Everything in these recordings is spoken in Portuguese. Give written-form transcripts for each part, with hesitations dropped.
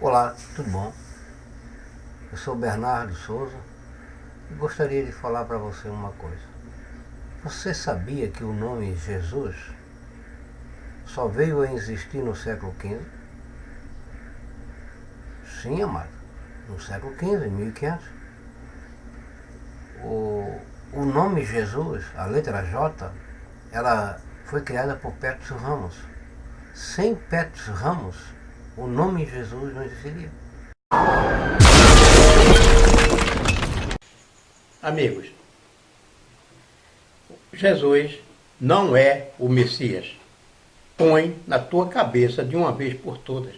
Olá, tudo bom? Eu sou Bernardo Souza e gostaria de falar para você uma coisa. Você sabia que o nome Jesus só veio a existir no século XV? Sim, amado, no século XV, 1500. O nome Jesus, a letra J, ela foi criada por Petrus Ramos. Sem Petrus Ramos, o nome Jesus não existiria. Amigos, Jesus não é o Messias. Põe na tua cabeça de uma vez por todas.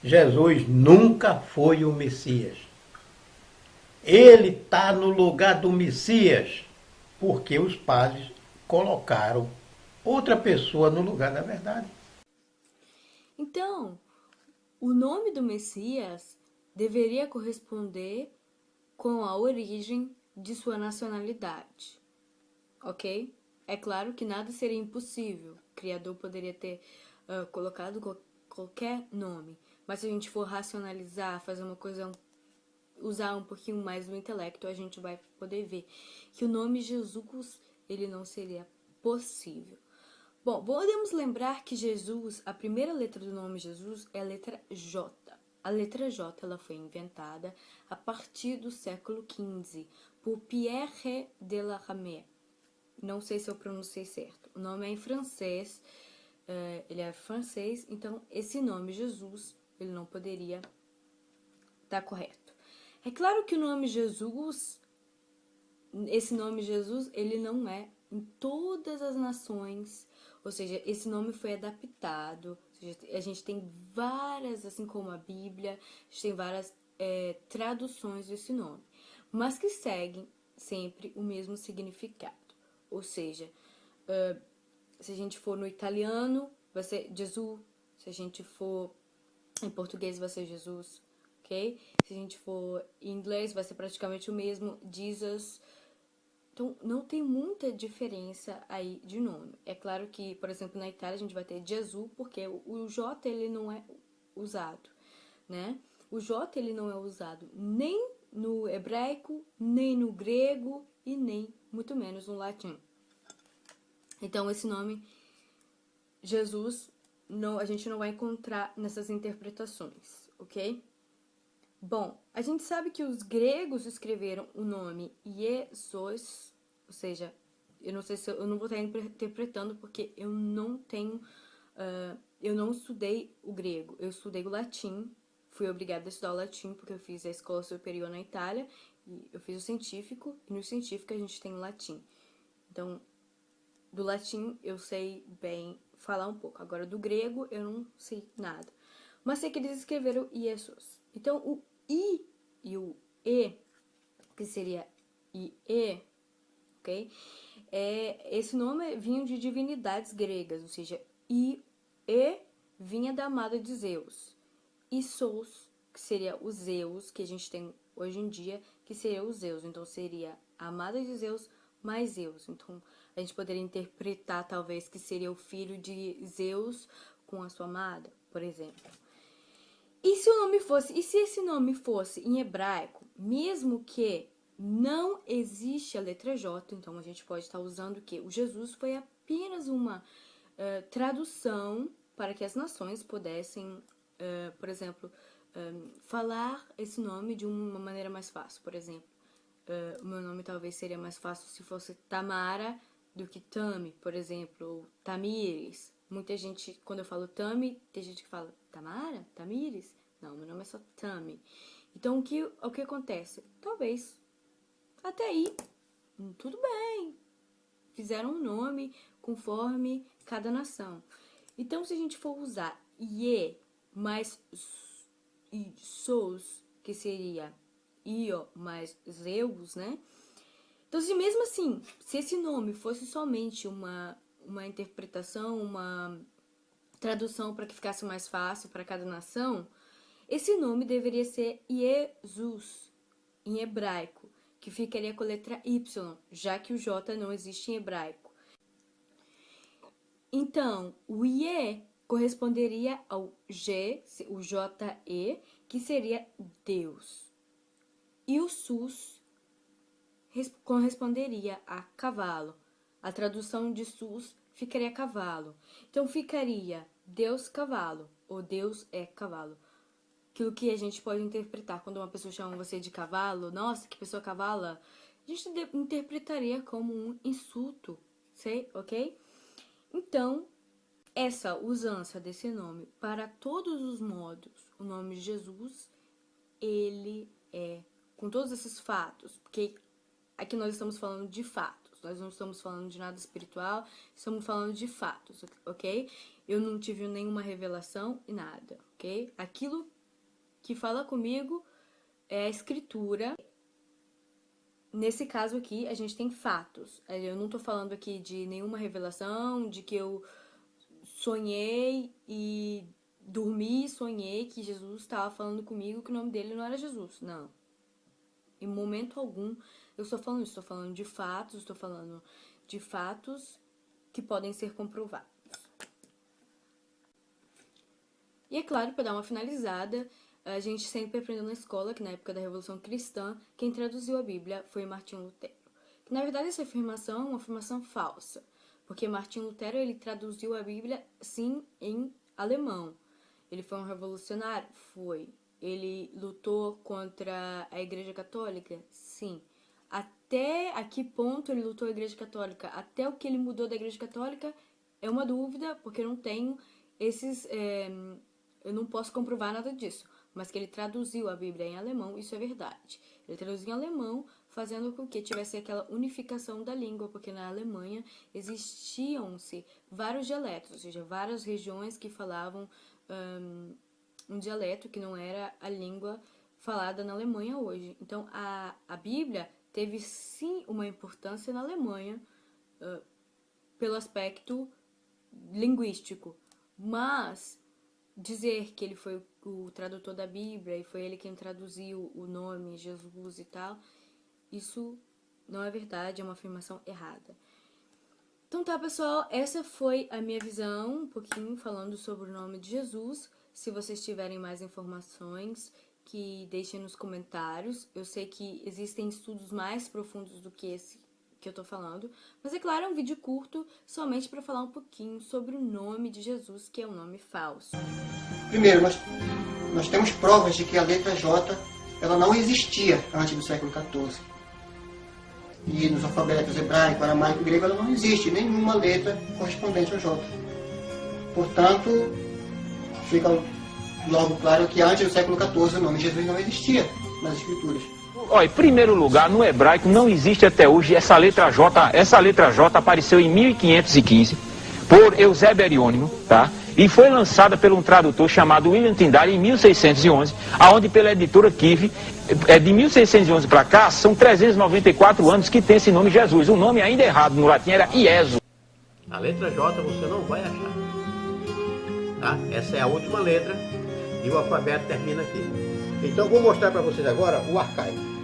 Jesus nunca foi o Messias. Ele está no lugar do Messias porque os padres colocaram outra pessoa no lugar da verdade. Então, o nome do Messias deveria corresponder com a origem de sua nacionalidade, ok? É claro que nada seria impossível. O Criador poderia ter colocado qualquer nome, mas se a gente for racionalizar, fazer uma coisa, usar um pouquinho mais do intelecto, a gente vai poder ver que o nome Jesus, ele não seria possível. Bom, podemos lembrar que Jesus, a primeira letra do nome Jesus é a letra J. A letra J ela foi inventada a partir do século XV por Pierre de la Ramée. Não sei se eu pronunciei certo. O nome é em francês, ele é francês, então esse nome Jesus, ele não poderia estar correto. É claro que o nome Jesus, esse nome Jesus, ele não é em todas as nações, ou seja, esse nome foi adaptado, ou seja, a gente tem várias, assim como a Bíblia, a gente tem várias traduções desse nome, mas que seguem sempre o mesmo significado, ou seja, se a gente for no italiano, vai ser Jesus, se a gente for em português vai ser Jesus, ok? Se a gente for em inglês vai ser praticamente o mesmo, Jesus. Então, não tem muita diferença aí de nome. É claro que, por exemplo, na Itália a gente vai ter Jesus, porque o J ele não é usado, né? O J ele não é usado nem no hebraico, nem no grego e nem muito menos no latim. Então, esse nome Jesus não, a gente não vai encontrar nessas interpretações, ok? Bom, a gente sabe que os gregos escreveram o nome Jesus, ou seja, eu não sei se eu não vou estar interpretando porque eu não tenho, eu não estudei o grego, eu estudei o latim, fui obrigada a estudar o latim porque eu fiz a escola superior na Itália, e eu fiz o científico, e no científico a gente tem o latim. Então, do latim eu sei bem falar um pouco, agora do grego eu não sei nada. Mas sei que eles escreveram Jesus. Então, o I e o E, que seria IE, ok? Esse nome vinha de divindades gregas, ou seja, E vinha da amada de Zeus. E Sous, que seria o Zeus, que a gente tem hoje em dia, que seria o Zeus. Então, seria a amada de Zeus mais Zeus. Então, a gente poderia interpretar, talvez, que seria o filho de Zeus com a sua amada, por exemplo. E se esse nome fosse em hebraico, mesmo que não existe a letra J, então a gente pode estar usando o quê? O Jesus foi apenas uma tradução para que as nações pudessem, por exemplo, falar esse nome de uma maneira mais fácil. Por exemplo, o meu nome talvez seria mais fácil se fosse Tamara do que Tami, por exemplo, ou Tamires. Muita gente, quando eu falo Tami, tem gente que fala Tamara? Tamires? Não, meu nome é só Tami. Então, o que acontece? Talvez, até aí, tudo bem. Fizeram um nome conforme cada nação. Então, se a gente for usar Ie mais Sous, que seria Io mais Zeus, né? Então, se mesmo assim, se esse nome fosse somente uma interpretação, uma tradução para que ficasse mais fácil para cada nação, esse nome deveria ser Jesus, em hebraico, que ficaria com a letra Y, já que o J não existe em hebraico. Então, o Ie corresponderia ao G, o J-E, que seria Deus. E o SUS corresponderia a cavalo. A tradução de SUS ficaria cavalo. Então ficaria Deus cavalo, ou Deus é cavalo. Aquilo que a gente pode interpretar quando uma pessoa chama você de cavalo, nossa, que pessoa cavala, a gente interpretaria como um insulto, sei, ok? Então, essa usança desse nome, para todos os modos, o nome de Jesus, ele é, com todos esses fatos, porque aqui nós estamos falando de fatos, nós não estamos falando de nada espiritual, estamos falando de fatos, ok? Eu não tive nenhuma revelação e nada, ok? Aquilo que fala comigo é a escritura. Nesse caso aqui, a gente tem fatos. Eu não tô falando aqui de nenhuma revelação, de que eu sonhei e dormi e sonhei que Jesus estava falando comigo que o nome dele não era Jesus. Não. Em momento algum eu estou falando isso. Estou falando de fatos que podem ser comprovados. E é claro, para dar uma finalizada, a gente sempre aprendeu na escola que na época da Revolução Cristã, quem traduziu a Bíblia foi Martinho Lutero. Que, na verdade, essa afirmação é uma afirmação falsa, porque Martinho Lutero ele traduziu a Bíblia, sim, em alemão. Ele foi um revolucionário? Foi. Ele lutou contra a Igreja Católica? Sim. Até a que ponto ele lutou a Igreja Católica? Até o que ele mudou da Igreja Católica é uma dúvida, porque eu não tenho esses... eu não posso comprovar nada disso. Mas que ele traduziu a Bíblia em alemão, isso é verdade. Ele traduziu em alemão, fazendo com que tivesse aquela unificação da língua, porque na Alemanha existiam-se vários dialetos, ou seja, várias regiões que falavam um dialeto que não era a língua falada na Alemanha hoje. Então, a Bíblia teve sim uma importância na Alemanha pelo aspecto linguístico, mas dizer que ele foi o tradutor da Bíblia e foi ele quem traduziu o nome Jesus e tal, isso não é verdade, é uma afirmação errada. Então tá, pessoal, essa foi a minha visão, um pouquinho falando sobre o nome de Jesus. Se vocês tiverem mais informações, que deixem nos comentários. Eu sei que existem estudos mais profundos do que esse que eu tô falando, mas é claro, é um vídeo curto, somente para falar um pouquinho sobre o nome de Jesus, que é um nome falso. Primeiro, nós temos provas de que a letra J ela não existia antes do século XIV. E nos alfabetos hebraico, aramaico e grego ela não existe nenhuma letra correspondente ao J. Portanto, fica logo claro que antes do século XIV o nome Jesus não existia nas escrituras. Olha, em primeiro lugar, no hebraico não existe até hoje essa letra J. Essa letra J apareceu em 1515 por Eusébio Ariônimo, tá? E foi lançada por um tradutor chamado William Tyndale em 1611, aonde pela editora Kive, de 1611 para cá, são 394 anos que tem esse nome Jesus. O nome ainda errado no latim era Ieso. A letra J você não vai achar. Tá? Essa é a última letra e o alfabeto termina aqui. Então vou mostrar para vocês agora o arcaico.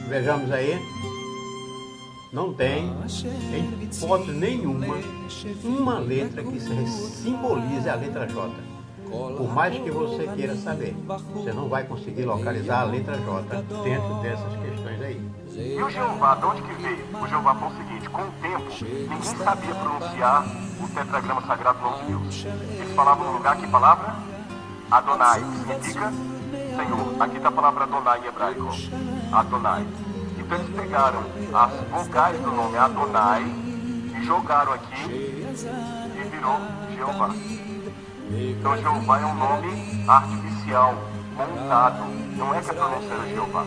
Vejamos aí. Não tem, em hipótese nenhuma, uma letra que simbolize a letra J. Por mais que você queira saber, você não vai conseguir localizar a letra J dentro dessas questões aí. E o Jeová, de onde que veio? O Jeová foi o seguinte, com o tempo, ninguém sabia pronunciar o tetragrama sagrado do nome de Deus. Eles falavam no lugar, que palavra? Adonai, que significa Senhor. Aqui está a palavra Adonai em hebraico. Adonai. Então eles pegaram as vocais do nome Adonai e jogaram aqui e virou Jeová. Então Jeová é um nome artificial, montado. Não é que a pronúncia era Jeová.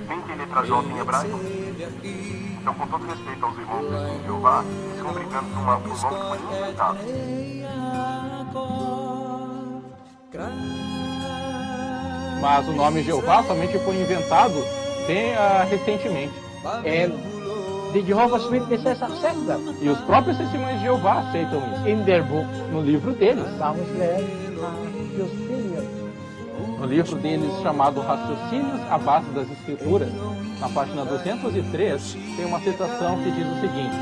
Nem tem letra J em hebraico. Então, com todo respeito aos irmãos de Jeová, eles estão brincando por um nome que foi inventado. Mas o nome Jeová somente foi inventado bem recentemente. The Jehovah's Witnesses accept them. E os próprios testemunhos de Jeová aceitam isso. In their book, No livro deles. vamos ler Justinian. No livro deles chamado Raciocínios à Base das Escrituras, na página 203, tem uma citação que diz o seguinte: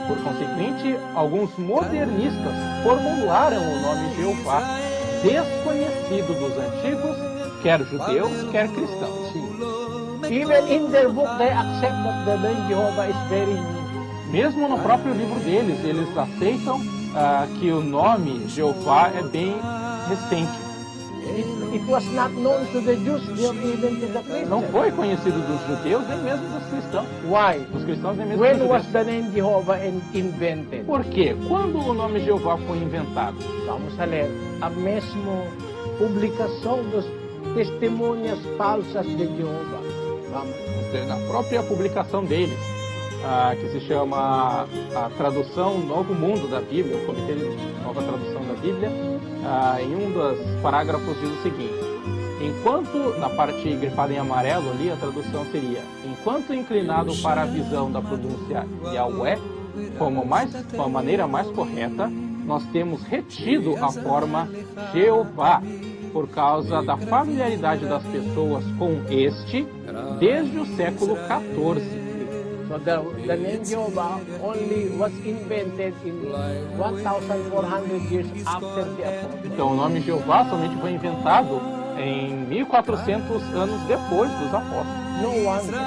Por consequente, alguns modernistas formularam o nome Jeová desconhecido dos antigos, quer judeus, quer cristãos. Even in their book, they accept that the name Jehovah is very new. Mesmo no próprio livro deles, eles aceitam que o nome Jeová é bem recente. It was not known to the Jews, even to the Christians. Não foi conhecido dos judeus, nem mesmo dos cristãos. Why? Dos cristãos, nem mesmo When dos was judeus. the name Jehovah invented? Por quê? Quando o nome Jeová foi inventado? Vamos a ler a mesma publicação dos testemunhas falsas de Jeová. Vamos. Na própria publicação deles, que se chama a tradução Novo Mundo da Bíblia, o Comitê de Nova Tradução da Bíblia, em um dos parágrafos diz o seguinte: enquanto, na parte grifada em amarelo ali, a tradução seria: enquanto inclinado para a visão da pronúncia Yahweh, como a maneira mais correta, nós temos retido a forma Jeová, por causa da familiaridade das pessoas com este desde o século XIV. So the name Jehovah only was invented in 1,400 years after the Apostle. Então o nome Jeová somente foi inventado em 1400 anos depois dos apóstolos. No wonder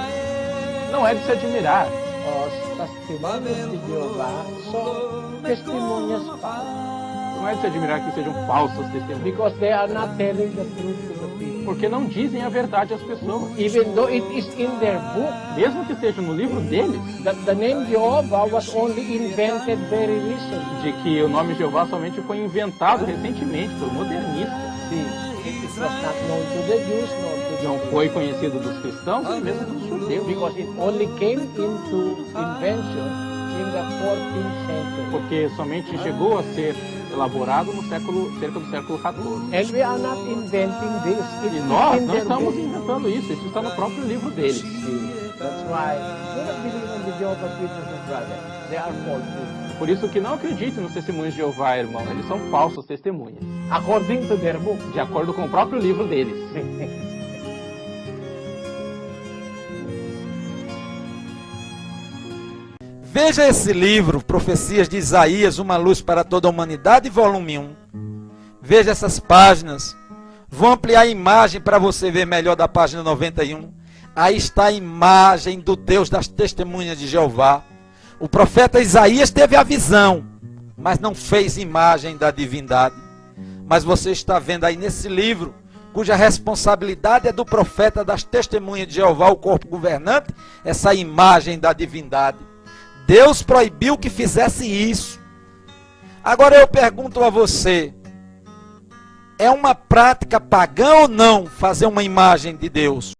Não é de se admirar, os testemunhas de Jeová são testemunhas falsas. não é de se admirar que sejam falsos testemunhos, Because they are not telling the truth to the people. porque não dizem a verdade às pessoas. Even though it is in their book, Mesmo que esteja no livro deles, the name Jehovah was only invented very recently. de que o nome Jeová somente foi inventado recentemente por modernistas. It was not known to the Jews, nor to Não foi conhecido dos cristãos nem mesmo dos judeus, because it only came into invention in the 14th century. porque somente chegou a ser elaborado no cerca do século XIV. And we are not inventing this. It E is nós in não their estamos book. inventando isso está no próprio livro deles. That's why do not believe in the Jehovah's Witnesses, brother. They are false people. Por isso que não acredite nos testemunhos de Jeová, irmão. Eles são falsos testemunhas, According to their book. de acordo com o próprio livro deles. Veja esse livro, Profecias de Isaías, Uma Luz para Toda a Humanidade, volume 1. Veja essas páginas. Vou ampliar a imagem para você ver melhor da página 91. Aí está a imagem do Deus das Testemunhas de Jeová. O profeta Isaías teve a visão, mas não fez imagem da divindade. Mas você está vendo aí nesse livro, cuja responsabilidade é do profeta das Testemunhas de Jeová, o corpo governante, essa imagem da divindade. Deus proibiu que fizesse isso. Agora eu pergunto a você, é uma prática pagã ou não fazer uma imagem de Deus?